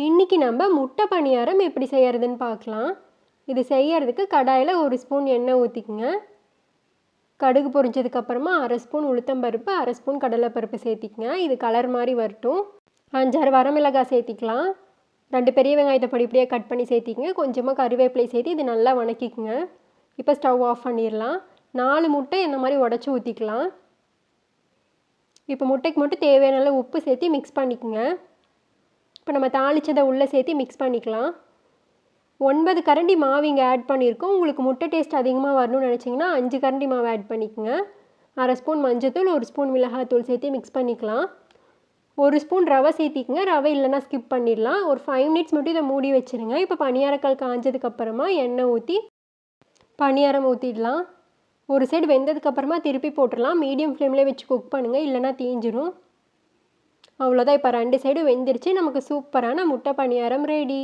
இன்றைக்கி நம்ம முட்டை பணியாரம் எப்படி செய்கிறதுன்னு பார்க்கலாம். இது செய்கிறதுக்கு கடாயில் 1 ஸ்பூன் எண்ணெய் ஊற்றிக்குங்க. கடுகு பொரிஞ்சதுக்கப்புறமா 1/2 ஸ்பூன் உளுத்தம்பருப்பு, 1/2 ஸ்பூன் கடலைப்பருப்பு சேர்த்திக்குங்க. இது கலர் மாதிரி வரட்டும். 5-6 வரமிளகாய் சேர்த்திக்கலாம். 2 பெரிய வெங்காயத்தை பொடிப்படியாக கட் பண்ணி சேர்த்திக்குங்க. கொஞ்சமாக கருவேப்பிலை சேர்த்து இது நல்லா வணக்கிக்குங்க. இப்போ ஸ்டவ் ஆஃப் பண்ணிடலாம். 4 முட்டை இந்த மாதிரி உடச்சி ஊற்றிக்கலாம். இப்போ முட்டைக்கு மட்டும் தேவையான அளவு உப்பு சேர்த்து மிக்ஸ் பண்ணிக்கோங்க. இப்போ நம்ம தாளிச்சதை உள்ளே சேர்த்து மிக்ஸ் பண்ணிக்கலாம். 9 கரண்டி மாவு இங்கே ஆட் பண்ணியிருக்கோம். உங்களுக்கு முட்டை டேஸ்ட் அதிகமாக வரணும்னு நினச்சிங்கன்னா 5 கரண்டி மாவு ஆட் பண்ணிக்கோங்க. 1/2 ஸ்பூன் மஞ்சத்தூள், 1 ஸ்பூன் மிளகாத்தூள் சேர்த்து மிக்ஸ் பண்ணிக்கலாம். 1 ஸ்பூன் ரவை சேர்த்திக்குங்க. ரவை இல்லைன்னா ஸ்கிப் பண்ணிடலாம். ஒரு 5 மினிட்ஸ் மட்டும் இதை மூடி வச்சுருங்க. இப்போ பணியாரக்கல் காஞ்சதுக்கப்புறமா எண்ணெய் ஊற்றி பணியாரம் ஊற்றிடலாம். ஒரு சைடு வெந்ததுக்கப்புறமா திருப்பி போட்டுடலாம். மீடியம் ஃப்ளேம்லேயே வச்சு குக் பண்ணுங்கள், இல்லைன்னா தீஞ்சிரும். அவ்வளோதான். இப்போ 2 சைடும் வெந்துருச்சு. நமக்கு சூப்பரான முட்டை பணியாரம் ரெடி.